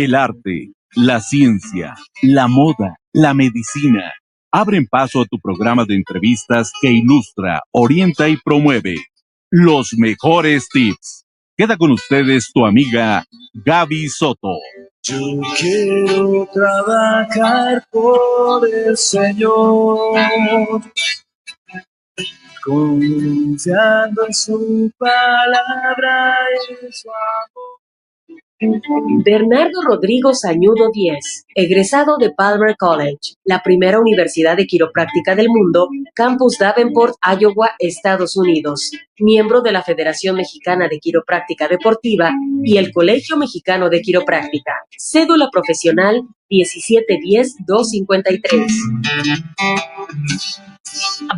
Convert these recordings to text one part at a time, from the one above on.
El arte, la ciencia, la moda, la medicina abren paso a tu programa de entrevistas que ilustra, orienta y promueve los mejores tips. Queda con ustedes tu amiga Gaby Soto. Yo quiero trabajar por el Señor, confiando en su palabra y en su amor. Bernardo Rodrigo Sañudo Díez, egresado de Palmer College, la primera universidad de quiropráctica del mundo, Campus Davenport, Iowa, Estados Unidos, miembro de la Federación Mexicana de Quiropráctica Deportiva y el Colegio Mexicano de Quiropráctica. Cédula profesional 1710-253.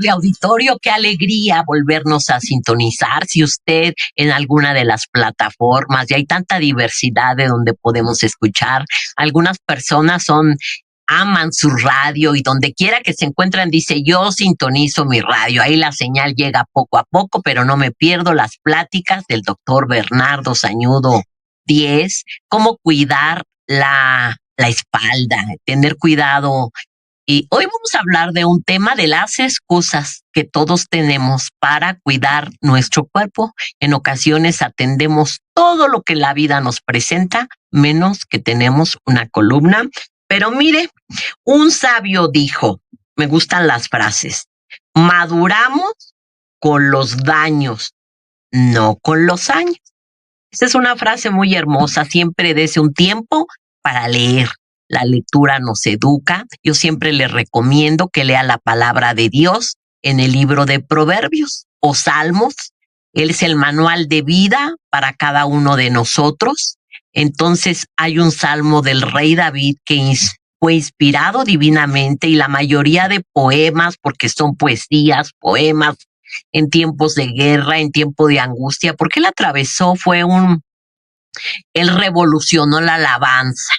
Auditorio, qué alegría volvernos a sintonizar. Si usted en alguna de las plataformas, y hay tanta diversidad de donde podemos escuchar, algunas personas aman su radio y donde quiera que se encuentran dice, yo sintonizo mi radio. Ahí la señal llega poco a poco, pero no me pierdo las pláticas del doctor Bernardo Sañudo Díez, cómo cuidar la espalda, tener cuidado. Y hoy vamos a hablar de un tema de las excusas que todos tenemos para cuidar nuestro cuerpo. En ocasiones atendemos todo lo que la vida nos presenta, menos que tenemos una columna. Pero mire, un sabio dijo, me gustan las frases, maduramos con los daños, no con los años. Esa es una frase muy hermosa, siempre dese un tiempo para leer. La lectura nos educa. Yo siempre le recomiendo que lea la palabra de Dios en el libro de Proverbios o Salmos. Él es el manual de vida para cada uno de nosotros. Entonces hay un salmo del rey David que fue inspirado divinamente y la mayoría de poemas, porque son poesías, poemas en tiempos de guerra, en tiempo de angustia, porque él atravesó, él revolucionó la alabanza.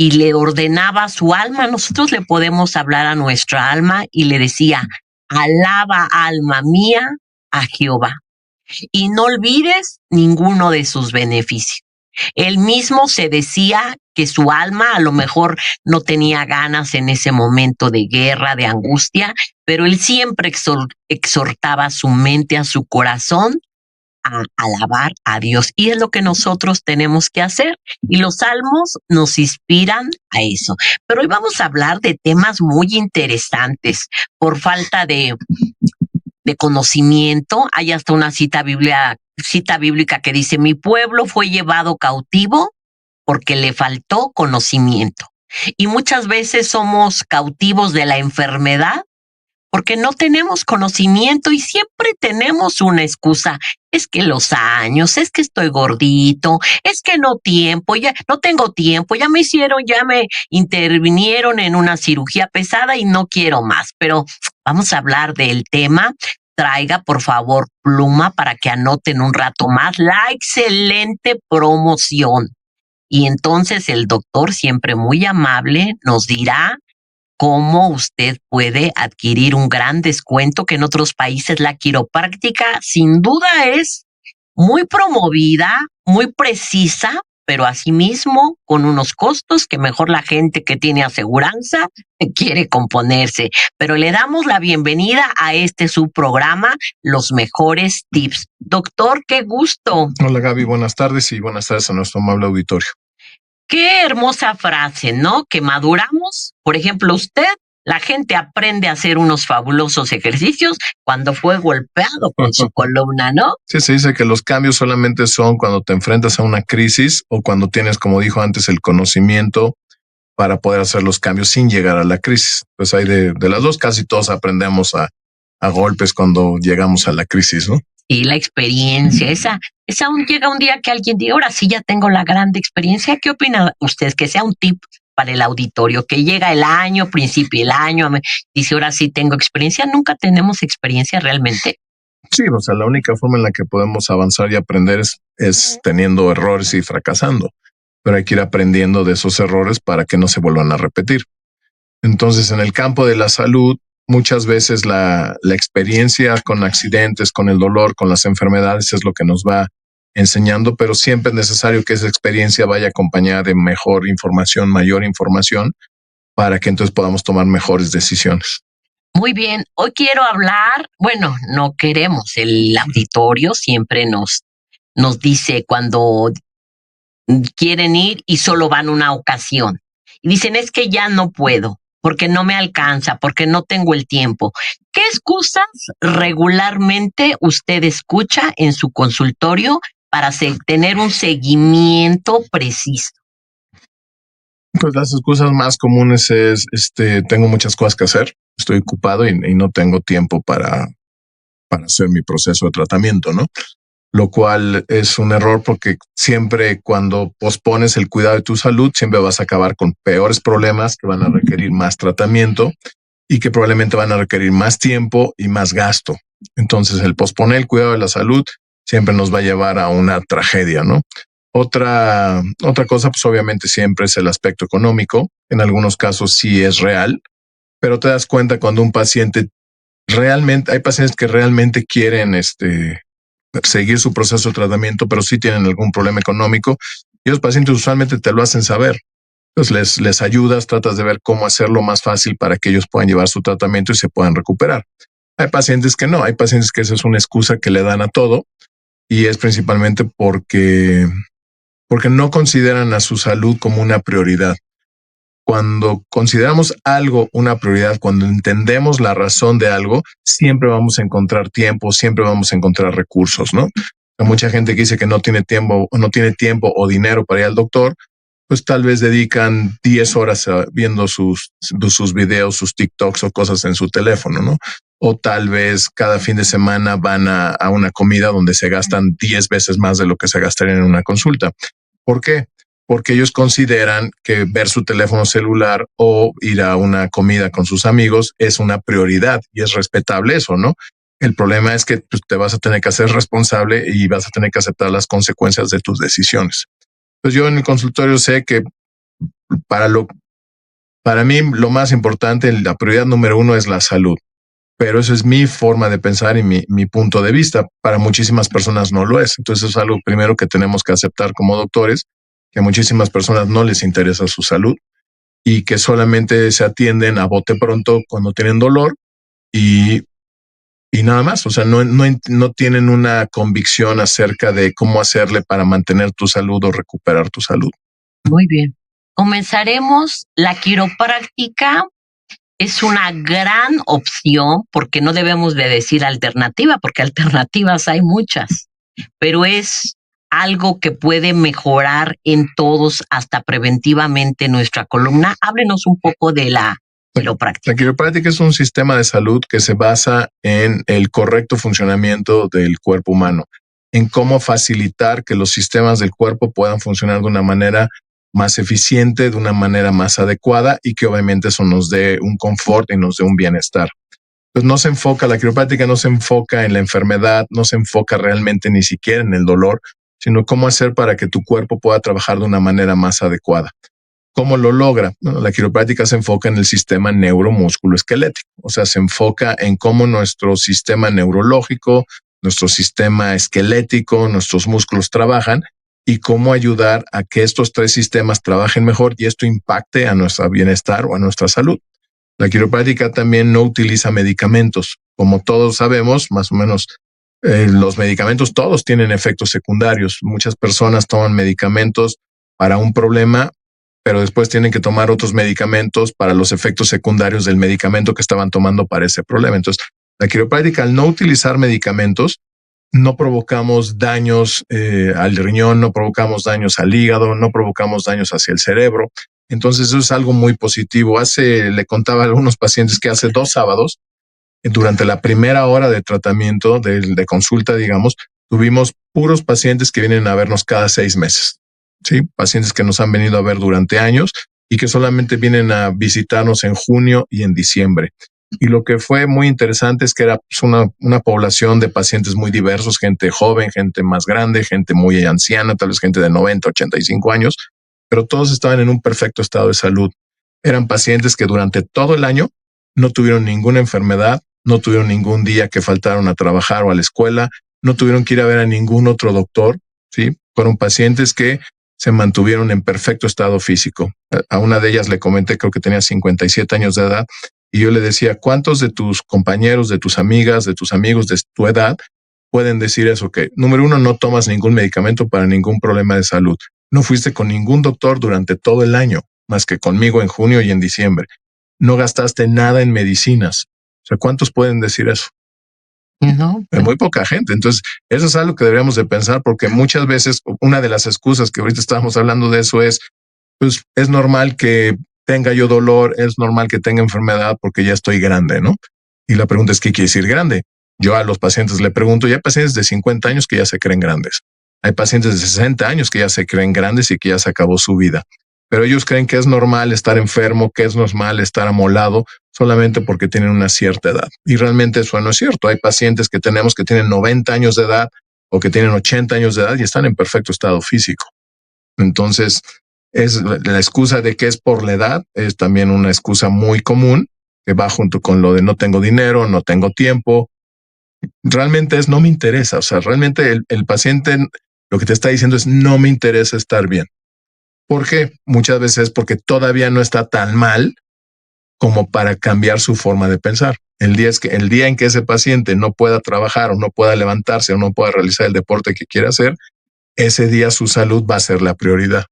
Y le ordenaba a su alma, nosotros le podemos hablar a nuestra alma y le decía, alaba alma mía a Jehová y no olvides ninguno de sus beneficios. Él mismo se decía que su alma a lo mejor no tenía ganas en ese momento de guerra, de angustia, pero él siempre exhortaba a su mente, a su corazón, a alabar a Dios. Y es lo que nosotros tenemos que hacer. Y los salmos nos inspiran a eso. Pero hoy vamos a hablar de temas muy interesantes. Por falta de conocimiento, hay hasta una cita bíblica que dice, mi pueblo fue llevado cautivo porque le faltó conocimiento. Y muchas veces somos cautivos de la enfermedad porque no tenemos conocimiento y siempre tenemos una excusa. Es que los años, es que estoy gordito, es que no tengo tiempo, ya me intervinieron en una cirugía pesada y no quiero más. Pero vamos a hablar del tema. Traiga, por favor, pluma para que anoten un rato más la excelente promoción. Y entonces el doctor, siempre muy amable, nos dirá cómo usted puede adquirir un gran descuento, que en otros países la quiropráctica sin duda es muy promovida, muy precisa, pero asimismo con unos costos que mejor la gente que tiene aseguranza quiere componerse. Pero le damos la bienvenida a su programa, Los Mejores Tips. Doctor, qué gusto. Hola Gaby, buenas tardes y buenas tardes a nuestro amable auditorio. Qué hermosa frase, ¿no? Que maduramos. Por ejemplo, la gente aprende a hacer unos fabulosos ejercicios cuando fue golpeado con su columna, ¿no? Sí, se dice que los cambios solamente son cuando te enfrentas a una crisis o cuando tienes, como dijo antes, el conocimiento para poder hacer los cambios sin llegar a la crisis. Pues hay de las dos, casi todos aprendemos a golpes cuando llegamos a la crisis, ¿no? Y la experiencia, esa llega un día que alguien diga, ahora sí ya tengo la grande experiencia. ¿Qué opina usted? Que sea un tip para el auditorio, que llega el año, principio el año, dice, ahora sí tengo experiencia. Nunca tenemos experiencia realmente. Sí, o sea, la única forma en la que podemos avanzar y aprender es teniendo errores y fracasando. Pero hay que ir aprendiendo de esos errores para que no se vuelvan a repetir. Entonces, en el campo de la salud, muchas veces la experiencia con accidentes, con el dolor, con las enfermedades es lo que nos va enseñando, pero siempre es necesario que esa experiencia vaya acompañada de mejor información, mayor información, para que entonces podamos tomar mejores decisiones. Muy bien, hoy quiero hablar, bueno, no queremos, el auditorio siempre nos dice cuando quieren ir y solo van una ocasión. Y dicen, es que ya no puedo, porque no me alcanza, porque no tengo el tiempo. ¿Qué excusas regularmente usted escucha en su consultorio para tener un seguimiento preciso? Pues las excusas más comunes es, tengo muchas cosas que hacer, estoy ocupado y no tengo tiempo para hacer mi proceso de tratamiento, ¿no? Lo cual es un error porque siempre cuando pospones el cuidado de tu salud, siempre vas a acabar con peores problemas que van a requerir más tratamiento y que probablemente van a requerir más tiempo y más gasto. Entonces, el posponer el cuidado de la salud siempre nos va a llevar a una tragedia, ¿no? Otra cosa, pues obviamente siempre es el aspecto económico. En algunos casos sí es real, pero te das cuenta cuando un paciente realmente, hay pacientes que realmente quieren seguir su proceso de tratamiento, pero sí tienen algún problema económico y los pacientes usualmente te lo hacen saber. Entonces les ayudas, tratas de ver cómo hacerlo más fácil para que ellos puedan llevar su tratamiento y se puedan recuperar. Hay pacientes que no, hay pacientes que esa es una excusa que le dan a todo y es principalmente porque no consideran a su salud como una prioridad. Cuando consideramos algo una prioridad, cuando entendemos la razón de algo, siempre vamos a encontrar tiempo, siempre vamos a encontrar recursos, ¿no? Hay mucha gente que dice que no tiene tiempo o dinero para ir al doctor, pues tal vez dedican 10 horas viendo sus videos, sus TikToks o cosas en su teléfono, ¿no? O tal vez cada fin de semana van a una comida donde se gastan 10 veces más de lo que se gastaría en una consulta. ¿Por qué? Porque ellos consideran que ver su teléfono celular o ir a una comida con sus amigos es una prioridad y es respetable eso, ¿no? El problema es que pues, te vas a tener que hacer responsable y vas a tener que aceptar las consecuencias de tus decisiones. Pues yo en el consultorio sé que para mí lo más importante, la prioridad número 1 es la salud. Pero eso es mi forma de pensar y mi punto de vista. Para muchísimas personas no lo es. Entonces es algo primero que tenemos que aceptar como doctores, que a muchísimas personas no les interesa su salud y que solamente se atienden a bote pronto cuando tienen dolor y nada más. O sea, no tienen una convicción acerca de cómo hacerle para mantener tu salud o recuperar tu salud. Muy bien. Comenzaremos la quiropráctica. Es una gran opción porque no debemos de decir alternativa, porque alternativas hay muchas, pero es algo que puede mejorar en todos, hasta preventivamente nuestra columna. Háblenos un poco de la quiropráctica. La quiropráctica es un sistema de salud que se basa en el correcto funcionamiento del cuerpo humano, en cómo facilitar que los sistemas del cuerpo puedan funcionar de una manera más eficiente, de una manera más adecuada y que obviamente eso nos dé un confort y nos dé un bienestar. Pues la quiropráctica no se enfoca en la enfermedad, no se enfoca realmente ni siquiera en el dolor, sino cómo hacer para que tu cuerpo pueda trabajar de una manera más adecuada. ¿Cómo lo logra? Bueno, la quiropráctica se enfoca en el sistema neuromúsculo-esquelético, o sea, se enfoca en cómo nuestro sistema neurológico, nuestro sistema esquelético, nuestros músculos trabajan y cómo ayudar a que estos 3 sistemas trabajen mejor y esto impacte a nuestro bienestar o a nuestra salud. La quiropráctica también no utiliza medicamentos. Como todos sabemos, más o menos, los medicamentos todos tienen efectos secundarios. Muchas personas toman medicamentos para un problema, pero después tienen que tomar otros medicamentos para los efectos secundarios del medicamento que estaban tomando para ese problema. Entonces, la quiropráctica, al no utilizar medicamentos, no provocamos daños al riñón, no provocamos daños al hígado, no provocamos daños hacia el cerebro. Entonces eso es algo muy positivo. Le contaba a algunos pacientes que hace 2 sábados, durante la primera hora de tratamiento, de consulta, digamos, tuvimos puros pacientes que vienen a vernos cada 6 meses. ¿Sí? Pacientes que nos han venido a ver durante años y que solamente vienen a visitarnos en junio y en diciembre. Y lo que fue muy interesante es que era pues, una población de pacientes muy diversos, gente joven, gente más grande, gente muy anciana, tal vez gente de 90, 85 años, pero todos estaban en un perfecto estado de salud. Eran pacientes que durante todo el año no tuvieron ninguna enfermedad, no tuvieron ningún día que faltaron a trabajar o a la escuela, no tuvieron que ir a ver a ningún otro doctor ¿sí? Fueron pacientes que se mantuvieron en perfecto estado físico. A una de ellas le comenté, creo que tenía 57 años de edad, y yo le decía, ¿cuántos de tus compañeros, de tus amigas, de tus amigos de tu edad pueden decir eso? Que, número uno, no tomas ningún medicamento para ningún problema de salud. No fuiste con ningún doctor durante todo el año, más que conmigo en junio y en diciembre. No gastaste nada en medicinas. O sea, ¿cuántos pueden decir eso? No, Muy poca gente. Entonces, eso es algo que deberíamos de pensar, porque muchas veces una de las excusas que ahorita estábamos hablando de eso es, pues es normal que tenga yo dolor, es normal que tenga enfermedad porque ya estoy grande, ¿no? Y la pregunta es, ¿qué quiere decir grande? Yo a los pacientes le pregunto, y hay pacientes de 50 años que ya se creen grandes. Hay pacientes de 60 años que ya se creen grandes y que ya se acabó su vida. Pero ellos creen que es normal estar enfermo, que es normal estar amolado, solamente porque tienen una cierta edad. Y realmente eso no es cierto. Hay pacientes que tenemos que tienen 90 años de edad o que tienen 80 años de edad y están en perfecto estado físico. Entonces, es la excusa de que es por la edad, es también una excusa muy común que va junto con lo de no tengo dinero, no tengo tiempo. Realmente es no me interesa. O sea, realmente el paciente lo que te está diciendo es no me interesa estar bien. ¿Por qué? Muchas veces es porque todavía no está tan mal como para cambiar su forma de pensar. El día en que ese paciente no pueda trabajar o no pueda levantarse o no pueda realizar el deporte que quiere hacer, ese día su salud va a ser la prioridad.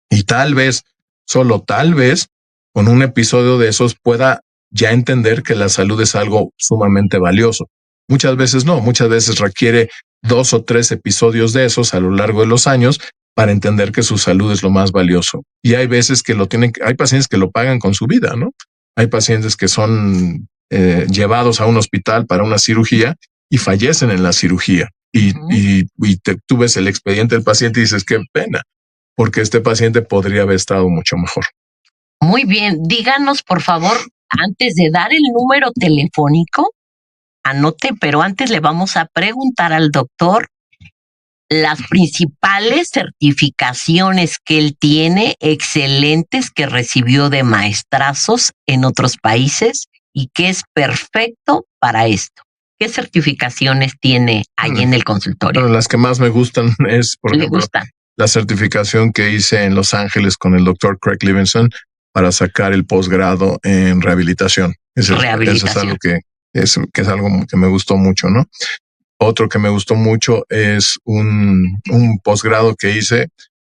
Y tal vez, solo tal vez, con un episodio de esos pueda ya entender que la salud es algo sumamente valioso. Muchas veces no, muchas veces requiere 2 o 3 episodios de esos a lo largo de los años para entender que su salud es lo más valioso. Y hay veces que hay pacientes que lo pagan con su vida, ¿no? Hay pacientes que son llevados a un hospital para una cirugía y fallecen en la cirugía. Y tú ves el expediente del paciente y dices, qué pena, porque este paciente podría haber estado mucho mejor. Muy bien, díganos por favor, antes de dar el número telefónico, anote, pero antes le vamos a preguntar al doctor las principales certificaciones que él tiene, excelentes, que recibió de maestrazos en otros países y que es perfecto para esto. ¿Qué certificaciones tiene ahí en el consultorio? Bueno, las que más me gustan es, por ejemplo, la certificación que hice en Los Ángeles con el doctor Craig Livingston para sacar el posgrado en rehabilitación. Eso es algo que es algo que me gustó mucho, ¿no? Otro que me gustó mucho es un posgrado que hice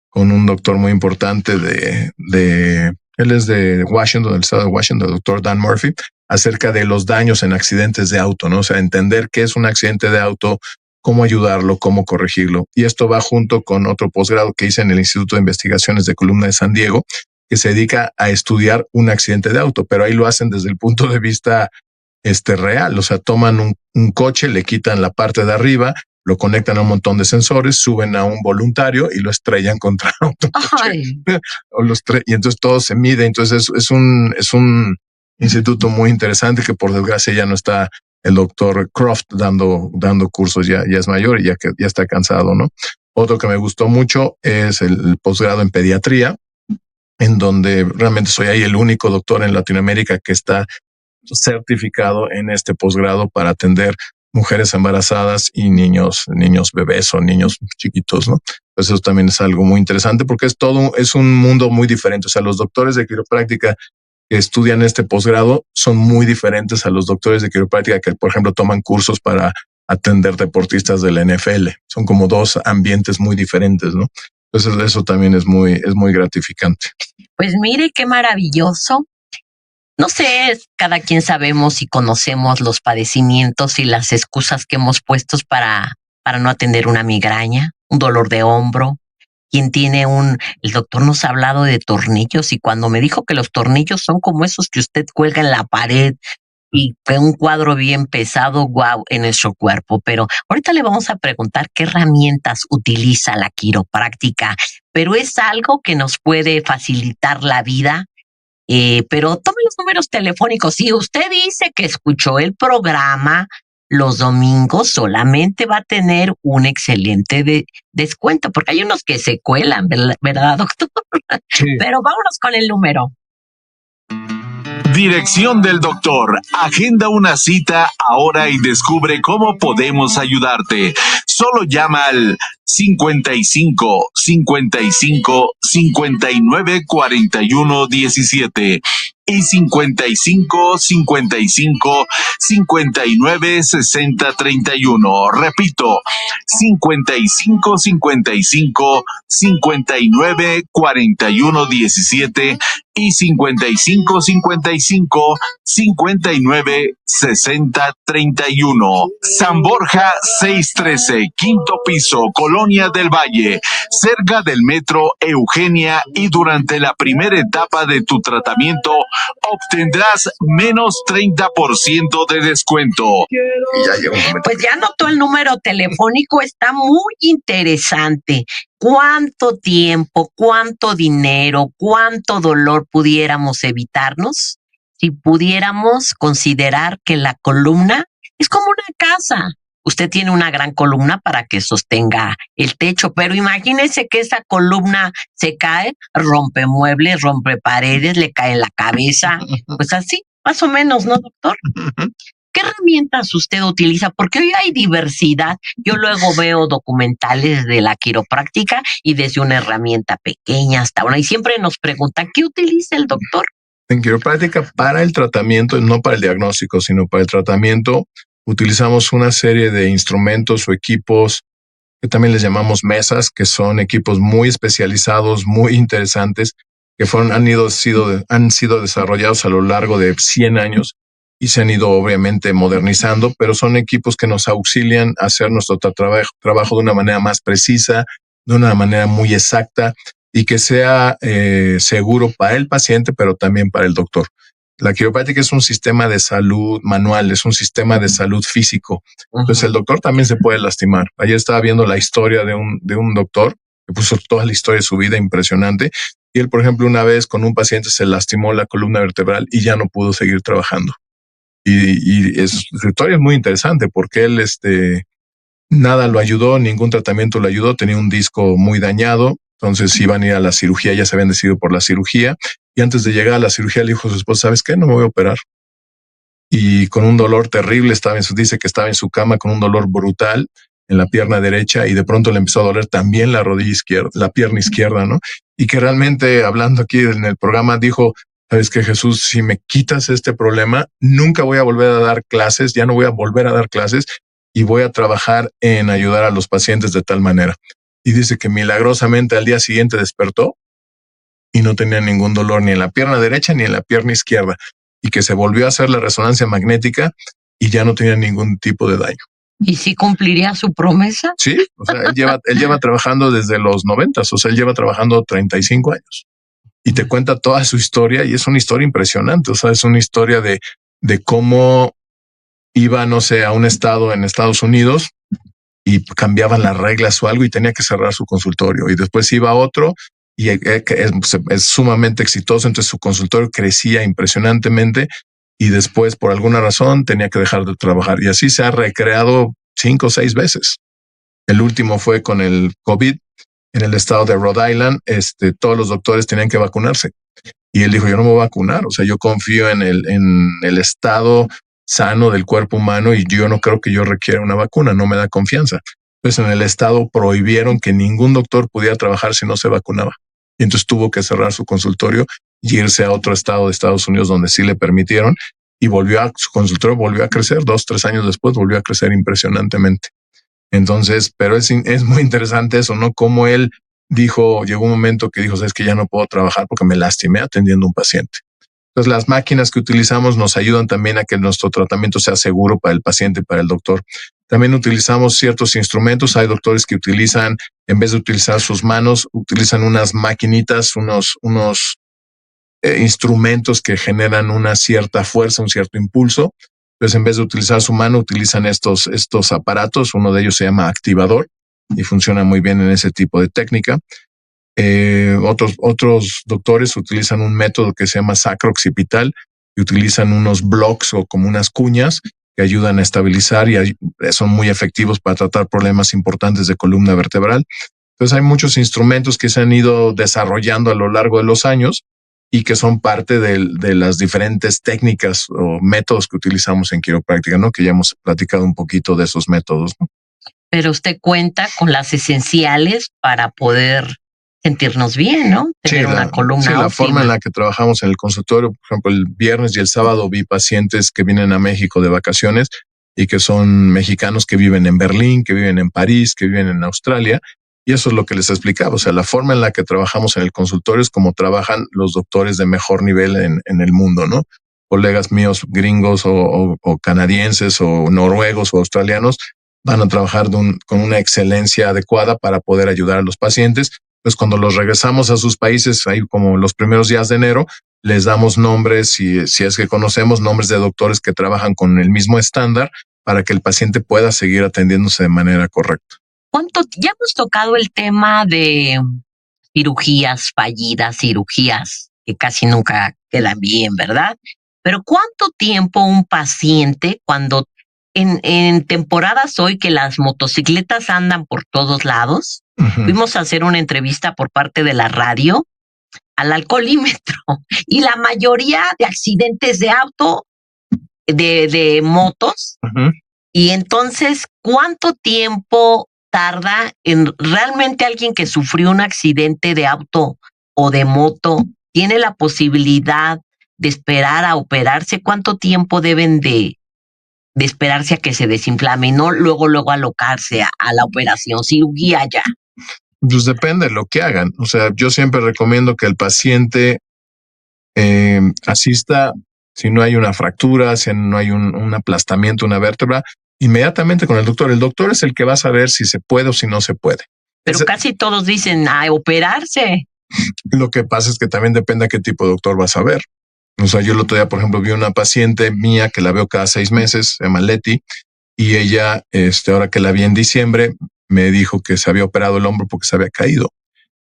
con un doctor muy importante él es de Washington, del estado de Washington, el doctor Dan Murphy, acerca de los daños en accidentes de auto, ¿no? O sea, entender qué es un accidente de auto, cómo ayudarlo, cómo corregirlo. Y esto va junto con otro posgrado que hice en el Instituto de Investigaciones de Columna de San Diego, que se dedica a estudiar un accidente de auto, pero ahí lo hacen desde el punto de vista real. O sea, toman un coche, le quitan la parte de arriba, lo conectan a un montón de sensores, suben a un voluntario y lo estrellan contra otro coche. Y entonces todo se mide. Entonces es un instituto muy interesante que por desgracia ya no está el doctor Croft dando cursos, ya es mayor y ya está cansado, ¿no? Otro que me gustó mucho es el posgrado en pediatría, en donde realmente soy ahí el único doctor en Latinoamérica que está certificado en este posgrado para atender mujeres embarazadas y niños bebés o niños chiquitos, ¿no? Pues eso también es algo muy interesante porque es un mundo muy diferente. O sea, los doctores de quiropráctica que estudian este posgrado son muy diferentes a los doctores de quiropráctica que, por ejemplo, toman cursos para atender deportistas de la NFL. Son como dos ambientes muy diferentes, ¿no? Entonces eso también es muy gratificante. Pues mire qué maravilloso. No sé, cada quien sabemos y conocemos los padecimientos y las excusas que hemos puesto para no atender una migraña, un dolor de hombro. Quien tiene el doctor nos ha hablado de tornillos y cuando me dijo que los tornillos son como esos que usted cuelga en la pared y que un cuadro bien pesado, wow, en nuestro cuerpo. Pero ahorita le vamos a preguntar qué herramientas utiliza la quiropráctica, pero es algo que nos puede facilitar la vida. Pero tome los números telefónicos. Si usted dice que escuchó el programa los domingos, solamente va a tener un excelente descuento, porque hay unos que se cuelan, ¿verdad, doctor? Sí. Pero vámonos con el número. Dirección del doctor. Agenda una cita ahora y descubre cómo podemos ayudarte. Solo llama al 55 55 59 41 17 y 55 55 59 60 31. Repito, 55 55 59 41 17 y 55 55 59 60 31. San Borja 613, quinto piso, Colonia del Valle, cerca del metro Eugenia, y durante la primera etapa de tu tratamiento obtendrás menos 30% de descuento. Y ya llegó un momento. Pues ya anotó el número telefónico, está muy interesante. ¿Cuánto tiempo, cuánto dinero, cuánto dolor pudiéramos evitarnos si pudiéramos considerar que la columna es como una casa? Usted tiene una gran columna para que sostenga el techo, pero imagínese que esa columna se cae, rompe muebles, rompe paredes, le cae en la cabeza. Pues así, más o menos, ¿no, doctor? ¿Qué herramientas usted utiliza? Porque hoy hay diversidad. Yo luego veo documentales de la quiropráctica y desde una herramienta pequeña hasta una. Y siempre nos preguntan, ¿qué utiliza el doctor? En quiropráctica, para el tratamiento, no para el diagnóstico, sino para el tratamiento, utilizamos una serie de instrumentos o equipos que también les llamamos mesas, que son equipos muy especializados, muy interesantes, que han sido desarrollados a lo largo de 100 años y se han ido obviamente modernizando, pero son equipos que nos auxilian a hacer nuestro trabajo de una manera más precisa, de una manera muy exacta y que sea seguro para el paciente, pero también para el doctor. La quiropráctica es un sistema de salud manual, es un sistema de salud físico. Entonces el doctor también se puede lastimar. Ayer estaba viendo la historia de un doctor que puso toda la historia de su vida, impresionante. Y él, por ejemplo, una vez con un paciente se lastimó la columna vertebral y ya no pudo seguir trabajando. Su historia es muy interesante porque él, nada lo ayudó, ningún tratamiento lo ayudó, tenía un disco muy dañado. Entonces iban a ir a la cirugía, ya se habían decidido por la cirugía. Y antes de llegar a la cirugía le dijo a su esposa, ¿sabes qué? No me voy a operar. Y con un dolor terrible, dice que estaba en su cama con un dolor brutal en la pierna derecha y de pronto le empezó a doler también la rodilla izquierda, la pierna izquierda, ¿no? Y que realmente, hablando aquí en el programa, dijo, ¿sabes qué, Jesús? Si me quitas este problema, nunca voy a volver a dar clases, ya no voy a volver a dar clases y voy a trabajar en ayudar a los pacientes de tal manera. Y dice que milagrosamente al día siguiente despertó y no tenía ningún dolor ni en la pierna derecha ni en la pierna izquierda y que se volvió a hacer la resonancia magnética y ya no tenía ningún tipo de daño. ¿Y si cumpliría su promesa? Sí, o sea, él lleva trabajando desde los 90, o sea, él lleva trabajando 35 años y te cuenta toda su historia y es una historia impresionante, o sea, es una historia de cómo iba, no sé, a un estado en Estados Unidos y cambiaban las reglas o algo y tenía que cerrar su consultorio y después iba a otro y es sumamente exitoso, entonces su consultorio crecía impresionantemente y después por alguna razón tenía que dejar de trabajar y así se ha recreado 5 o 6 veces. El último fue con el COVID en el estado de Rhode Island, todos los doctores tenían que vacunarse y él dijo, yo no me voy a vacunar, o sea, yo confío en el estado sano del cuerpo humano y yo no creo que yo requiera una vacuna, no me da confianza. Entonces en el estado prohibieron que ningún doctor pudiera trabajar si no se vacunaba. Y entonces tuvo que cerrar su consultorio y irse a otro estado de Estados Unidos donde sí le permitieron y su consultorio volvió a crecer. 2, 3 años después volvió a crecer impresionantemente. Entonces, pero es muy interesante eso, ¿no? Como él llegó un momento que dijo, sabes que ya no puedo trabajar porque me lastimé atendiendo a un paciente. Entonces, las máquinas que utilizamos nos ayudan también a que nuestro tratamiento sea seguro para el paciente y para el doctor. También utilizamos ciertos instrumentos. Hay doctores que utilizan, en vez de utilizar sus manos, utilizan unas maquinitas, unos instrumentos que generan una cierta fuerza, un cierto impulso. Entonces, en vez de utilizar su mano, utilizan estos aparatos. Uno de ellos se llama activador y funciona muy bien en ese tipo de técnica. Otros doctores utilizan un método que se llama sacro-occipital y utilizan unos blocks o como unas cuñas que ayudan a estabilizar y son muy efectivos para tratar problemas importantes de columna vertebral. Entonces hay muchos instrumentos que se han ido desarrollando a lo largo de los años y que son parte de las diferentes técnicas o métodos que utilizamos en quiropráctica, ¿no? Que ya hemos platicado un poquito de esos métodos, ¿no? Pero usted cuenta con las esenciales para poder sentirnos bien, ¿no? Tener una columna óptima. La forma en la que trabajamos en el consultorio, por ejemplo, el viernes y el sábado vi pacientes que vienen a México de vacaciones y que son mexicanos que viven en Berlín, que viven en París, que viven en Australia. Y eso es lo que les explicaba. O sea, la forma en la que trabajamos en el consultorio es como trabajan los doctores de mejor nivel en el mundo, ¿no? Colegas míos gringos o canadienses o noruegos o australianos van a trabajar con una excelencia adecuada para poder ayudar a los pacientes. Pues cuando los regresamos a sus países, ahí como los primeros días de enero, les damos nombres, si es que conocemos, nombres de doctores que trabajan con el mismo estándar para que el paciente pueda seguir atendiéndose de manera correcta. Ya hemos tocado el tema de cirugías fallidas, cirugías que casi nunca quedan bien, ¿verdad? Pero ¿cuánto tiempo un paciente cuando en temporadas hoy que las motocicletas andan por todos lados, fuimos a hacer una entrevista por parte de la radio al alcoholímetro y la mayoría de accidentes de auto, de motos, y entonces, ¿cuánto tiempo tarda en realmente alguien que sufrió un accidente de auto o de moto tiene la posibilidad de esperar a operarse? ¿Cuánto tiempo deben de esperarse a que se desinflame y no luego alocarse a la operación, cirugía ya? Pues depende de lo que hagan. O sea, yo siempre recomiendo que el paciente asista, si no hay una fractura, si no hay un aplastamiento, una vértebra, inmediatamente con el doctor. El doctor es el que va a saber si se puede o si no se puede. Pero casi todos dicen a operarse. Lo que pasa es que también depende a qué tipo de doctor vas a ver. O sea, yo el otro día, por ejemplo, vi una paciente mía que la veo cada 6 meses, se llama Leti, y ella, ahora que la vi en diciembre, me dijo que se había operado el hombro porque se había caído.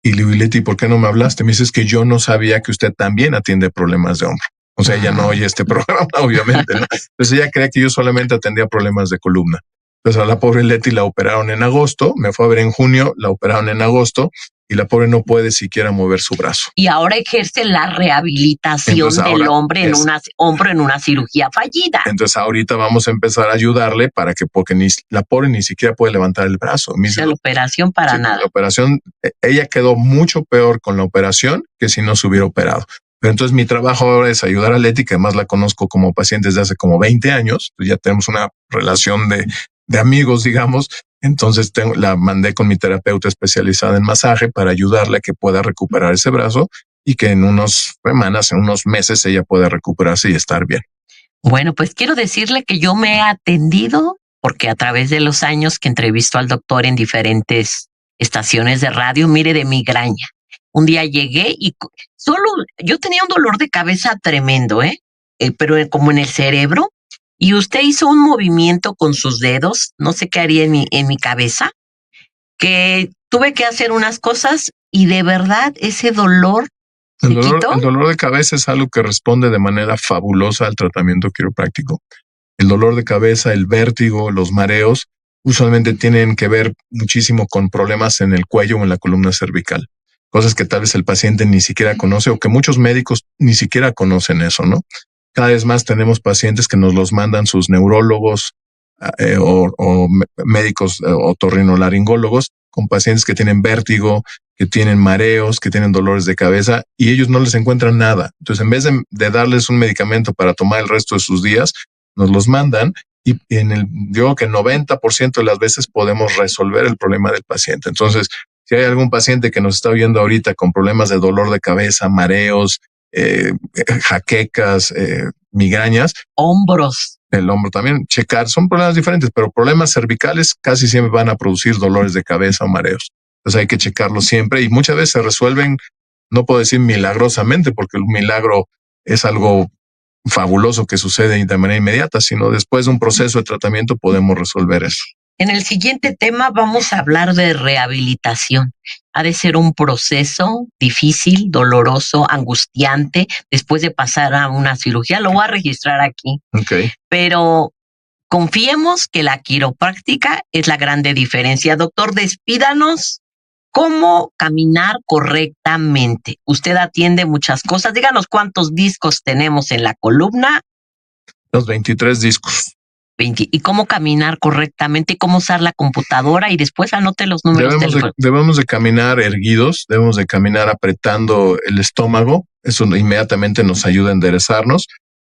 Y le digo, Leti, ¿por qué no me hablaste? Me dices que yo no sabía que usted también atiende problemas de hombro. O sea, ella no oye este programa, obviamente, ¿no? Entonces ella creía que yo solamente atendía problemas de columna. Entonces a la pobre Leti la operaron en agosto, me fue a ver en junio, la operaron en agosto y la pobre no puede siquiera mover su brazo. Y ahora ejerce la rehabilitación del hombro en una cirugía fallida. Entonces ahorita vamos a empezar a ayudarle porque la pobre ni siquiera puede levantar el brazo. O sea, la operación para nada. La operación, ella quedó mucho peor con la operación que si no se hubiera operado. Pero entonces mi trabajo ahora es ayudar a Leti, que además la conozco como paciente desde hace como 20 años. Pues ya tenemos una relación de amigos, digamos. Entonces la mandé con mi terapeuta especializada en masaje para ayudarle a que pueda recuperar ese brazo y que en unas semanas, en unos meses ella pueda recuperarse y estar bien. Bueno, pues quiero decirle que yo me he atendido porque a través de los años que entrevisto al doctor en diferentes estaciones de radio, mire, de migraña. Un día llegué y yo tenía un dolor de cabeza tremendo, pero como en el cerebro. Y usted hizo un movimiento con sus dedos, no sé qué haría en mi cabeza, que tuve que hacer unas cosas y de verdad ese dolor se quitó. El dolor de cabeza es algo que responde de manera fabulosa al tratamiento quiropráctico. El dolor de cabeza, el vértigo, los mareos, usualmente tienen que ver muchísimo con problemas en el cuello o en la columna cervical. Cosas que tal vez el paciente ni siquiera conoce o que muchos médicos ni siquiera conocen eso, ¿no? Cada vez más tenemos pacientes que nos los mandan sus neurólogos o médicos otorrinolaringólogos con pacientes que tienen vértigo, que tienen mareos, que tienen dolores de cabeza y ellos no les encuentran nada. Entonces, en vez de darles un medicamento para tomar el resto de sus días, nos los mandan y yo creo que 90% de las veces podemos resolver el problema del paciente. Entonces, si hay algún paciente que nos está viendo ahorita con problemas de dolor de cabeza, mareos, jaquecas, migrañas. Hombros. El hombro también, checar, son problemas diferentes, pero problemas cervicales casi siempre van a producir dolores de cabeza o mareos. Entonces hay que checarlos siempre y muchas veces se resuelven, no puedo decir milagrosamente, porque el milagro es algo fabuloso que sucede de manera inmediata, sino después de un proceso de tratamiento podemos resolver eso. En el siguiente tema vamos a hablar de rehabilitación. Ha de ser un proceso difícil, doloroso, angustiante, después de pasar a una cirugía. Lo voy a registrar aquí. Okay. Pero confiemos que la quiropráctica es la grande diferencia. Doctor, despídanos ¿Cómo caminar correctamente? Usted atiende muchas cosas. Díganos cuántos discos tenemos en la columna. Los 23 discos. 20. ¿Y cómo caminar correctamente? ¿Cómo usar la computadora? Y después anote los números telefónicos. Debemos de caminar erguidos, debemos de caminar apretando el estómago. Eso inmediatamente nos ayuda a enderezarnos.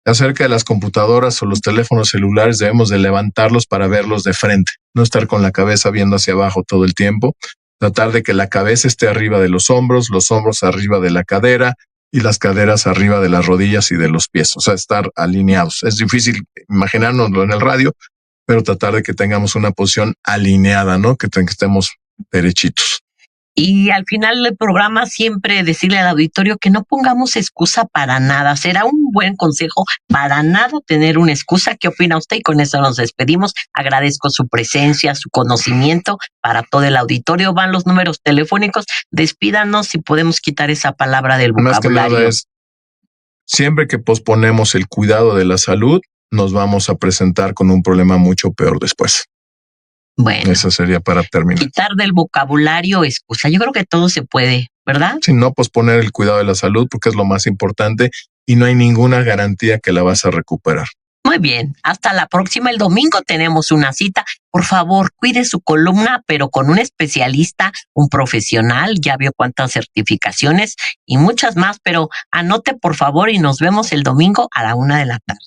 Acerca de las computadoras o los teléfonos celulares, debemos de levantarlos para verlos de frente, no estar con la cabeza viendo hacia abajo todo el tiempo. Tratar de que la cabeza esté arriba de los hombros arriba de la cadera y las caderas arriba de las rodillas y de los pies. O sea, estar alineados. Es difícil imaginárnoslo en el radio, pero tratar de que tengamos una posición alineada, ¿no? Que estemos derechitos. Y al final del programa siempre decirle al auditorio que no pongamos excusa para nada. Será un buen consejo para nada tener una excusa. ¿Qué opina usted? Y con eso nos despedimos. Agradezco su presencia, su conocimiento para todo el auditorio. Van los números telefónicos. Despídanos si podemos quitar esa palabra del vocabulario. Más que nada es, siempre que posponemos el cuidado de la salud, nos vamos a presentar con un problema mucho peor después. Bueno, eso sería para terminar. Quitar del vocabulario excusa. Yo creo que todo se puede, ¿verdad? Sí, no posponer el cuidado de la salud porque es lo más importante y no hay ninguna garantía que la vas a recuperar. Muy bien, hasta la próxima. El domingo tenemos una cita. Por favor, cuide su columna, pero con un especialista, un profesional. Ya vio cuántas certificaciones y muchas más, pero anote por favor y nos vemos el domingo a la 1:00 p.m.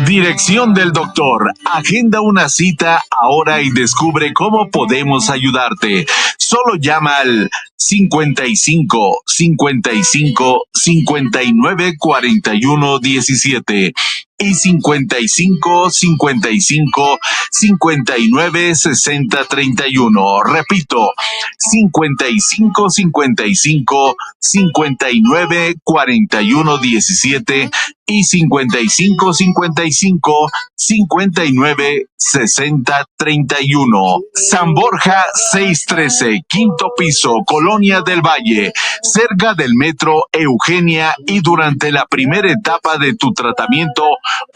Dirección del doctor. Agenda una cita ahora y descubre cómo podemos ayudarte. Solo llama al 55 55 59 41 17 y 55 55 59 60 31. Repito, 55 55 59 41 17 y 55 55 59 60 31. San Borja 613, quinto piso, Colonia del Valle, cerca del metro Eugenia, y durante la primera etapa de tu tratamiento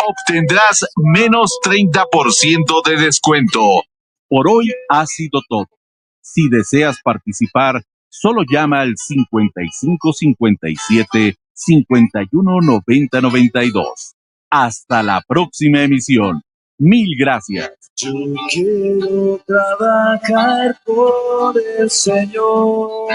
obtendrás menos 30% de descuento. Por hoy ha sido todo. Si deseas participar, solo llama al 55 57 51 90 92. Hasta la próxima emisión. Mil gracias. Yo quiero trabajar por el Señor.